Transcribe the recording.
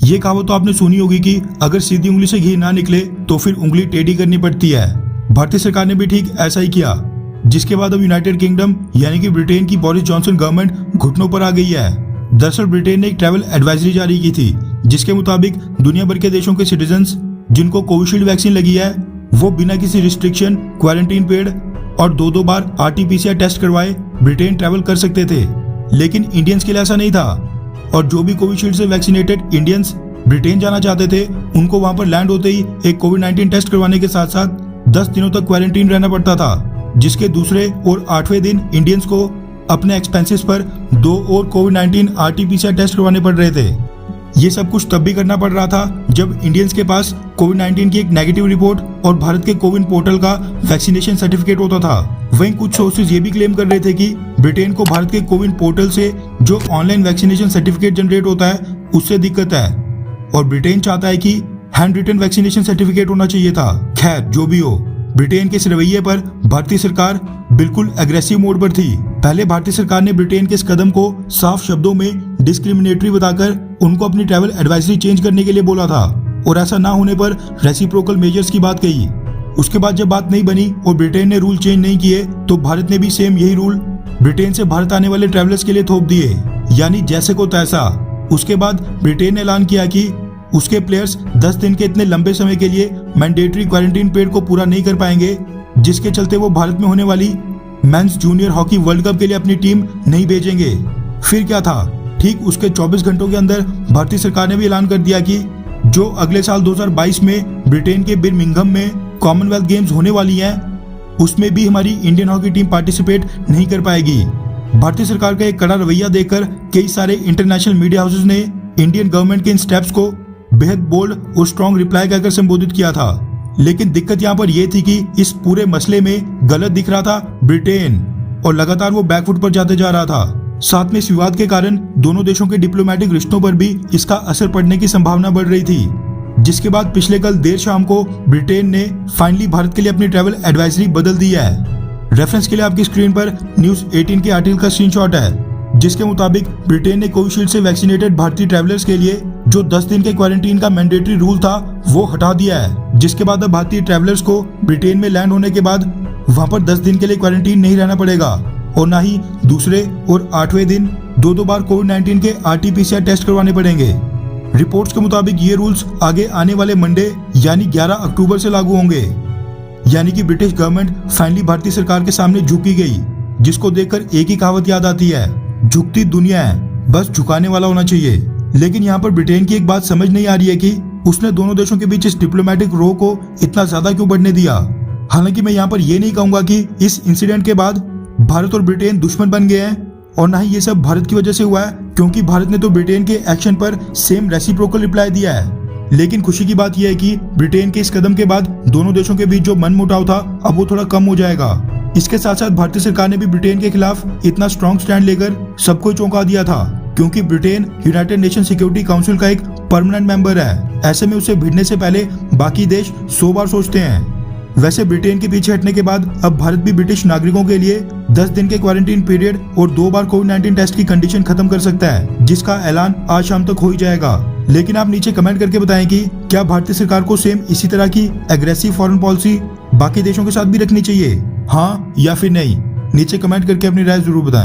ये कहावत तो आपने सुनी होगी कि अगर सीधी उंगली से घी ना निकले तो फिर उंगली टेढ़ी करनी पड़ती है। भारतीय सरकार ने भी ठीक ऐसा ही किया, जिसके बाद अब यूनाइटेड किंगडम यानी कि ब्रिटेन की बोरिस जॉनसन गवर्नमेंट घुटनों पर आ गई है। दरअसल ब्रिटेन ने एक ट्रैवल एडवाइजरी जारी की थी, जिसके मुताबिक दुनिया भर के देशों के सिटीजन्स जिनको कोविशील्ड वैक्सीन लगी है वो बिना किसी रिस्ट्रिक्शन, क्वारंटीन पीरियड और दो बार RT-PCR टेस्ट करवाए ब्रिटेन ट्रैवल कर सकते थे। लेकिन इंडियंस के लिए ऐसा नहीं था, और जो भी कोविशील्ड से वैक्सीनेटेड इंडियंस ब्रिटेन जाना चाहते थे उनको वहां पर लैंड होते ही एक कोविड-19 टेस्ट करवाने के साथ साथ 10 दिनों तक क्वारंटीन रहना पड़ता था, जिसके दूसरे और 8वें दिन इंडियंस को अपने एक्सपेंसेस पर 2 और कोविड-19 RT-PCR टेस्ट करवाने पड़ रहे थे। ये सब कुछ तब भी करना पड़ रहा था जब इंडियंस के पास कोविड-19 की एक नेगेटिव रिपोर्ट और भारत के कोविन पोर्टल का वैक्सीनेशन सर्टिफिकेट होता था। वहीं कुछ सोर्सेज ये भी क्लेम कर रहे थे कि ब्रिटेन को भारत के कोविन पोर्टल से जो ऑनलाइन वैक्सीनेशन सर्टिफिकेट जनरेट होता है उससे दिक्कत है, और ब्रिटेन चाहता है कि हैंड रिटन वैक्सीनेशन सर्टिफिकेट होना चाहिए था। खैर जो भी हो, ब्रिटेन के इस रवैये पर भारतीय सरकार बिल्कुल एग्रेसिव मोड पर थी। पहले भारतीय सरकार ने ब्रिटेन के इस कदम को साफ शब्दों में डिस्क्रिमिनेटरी बताकर उनको अपनी ट्रैवल एडवाइजरी चेंज करने के लिए बोला था, और ऐसा ना होने पर रेसिप्रोकल मेजर्स की बात कही। उसके बाद जब बात नहीं बनी और ब्रिटेन ने रूल चेंज नहीं किए तो भारत ने भी सेम यही रूल ब्रिटेन से भारत आने वाले ट्रैवलर्स के लिए थोप दिए, यानी जैसे को तैसा। उसके बाद ब्रिटेन ने ऐलान किया कि उसके प्लेयर्स 10 दिन के इतने लंबे समय के लिए मैंडेटरी क्वारंटीन पीरियड को पूरा नहीं कर पाएंगे, जिसके चलते वो भारत में होने वाली mains junior hockey world cup के लिए अपनी टीम नहीं भेजेंगे। फिर क्या था, ठीक उसके 24 घंटों के अंदर भारतीय सरकार ने भी ऐलान कर दिया कि जो अगले साल 2022 में ब्रिटेन के बिर्मिंघम में कॉमनवेल्थ गेम्स होने वाली हैं, उसमें भी हमारी इंडियन हॉकी टीम पार्टिसिपेट नहीं कर पाएगी। भारतीय सरकार का एक कड़ा रवैया देखकर कई सारे इंटरनेशनल मीडिया हाउसेस ने इंडियन गवर्नमेंट के इन स्टेप्स को बेहद बोल्ड और स्ट्रॉन्ग रिप्लाई कहकर संबोधित किया था। लेकिन दिक्कत यहाँ पर यह थी कि इस पूरे मसले में गलत दिख रहा था ब्रिटेन, और लगातार वो बैकफुट पर जाते जा रहा था। साथ में इस विवाद के कारण दोनों देशों के डिप्लोमेटिक रिश्तों पर भी इसका असर पड़ने की संभावना बढ़ रही थी, जिसके बाद पिछले कल देर शाम को ब्रिटेन ने फाइनली भारत के लिए अपनी ट्रैवल एडवाइजरी बदल दी है। रेफरेंस के लिए आपकी स्क्रीन पर न्यूज 18 के आर्टिकल का स्क्रीनशॉट है, जिसके मुताबिक ब्रिटेन ने कोविशील्ड से वैक्सीनेटेड भारतीय ट्रैवलर्स के लिए जो 10 दिन के क्वारंटीन का मैंडेटरी रूल था वो हटा दिया है, जिसके बाद अब भारतीय ट्रैवलर्स को ब्रिटेन में लैंड होने के बाद वहां पर 10 दिन के लिए क्वारंटीन नहीं रहना पड़ेगा, और ना ही दूसरे और 8वें दिन दो बार कोविड-19 के RT-PCR टेस्ट करवाने पड़ेंगे। रिपोर्ट्स के मुताबिक ये रूल्स आगे आने वाले मंडे यानी 11 अक्टूबर से लागू होंगे। यानी कि ब्रिटिश गवर्नमेंट फाइनली भारतीय सरकार के सामने झुकी गई, जिसको देखकर एक ही कहावत याद आती है, झुकती दुनिया है, बस झुकाने वाला होना चाहिए। लेकिन यहाँ पर ब्रिटेन की एक बात समझ नहीं आ रही है कि उसने दोनों देशों के बीच इस डिप्लोमेटिक रो को इतना ज्यादा क्यों बढ़ने दिया। हालांकि मैं यहाँ पर ये नहीं कहूंगा कि इस इंसिडेंट के बाद भारत और ब्रिटेन दुश्मन बन गए हैं, और ना ही ये सब भारत की वजह से हुआ है, क्योंकि भारत ने तो ब्रिटेन के एक्शन पर सेम रेसिप्रोकल रिप्लाई दिया है। लेकिन खुशी की बात यह है कि ब्रिटेन के इस कदम के बाद दोनों देशों के बीच जो मनमुटाव था अब वो थोड़ा कम हो जाएगा। इसके साथ साथ भारतीय सरकार ने भी ब्रिटेन के खिलाफ इतना स्ट्रॉन्ग स्टैंड लेकर सबको चौंका दिया था, क्योंकि Britain United nation security council का एक परमानेंट मेंबर है। ऐसे में उसे भिड़ने से पहले बाकी देश 100 बार सोचते हैं। वैसे ब्रिटेन के पीछे हटने के बाद अब भारत भी ब्रिटिश नागरिकों के लिए 10 दिन के क्वारंटीन पीरियड और 2 बार कोविड-19 टेस्ट की कंडीशन खत्म कर सकता है, जिसका ऐलान आज शाम तक हो ही जाएगा। लेकिन आप नीचे कमेंट करके बताएं कि क्या भारतीय सरकार को सेम इसी तरह की एग्रेसिव फॉरेन पॉलिसी बाकी देशों के साथ भी रखनी चाहिए, हाँ या फिर नहीं। नीचे कमेंट करके अपनी राय जरूर बताएं।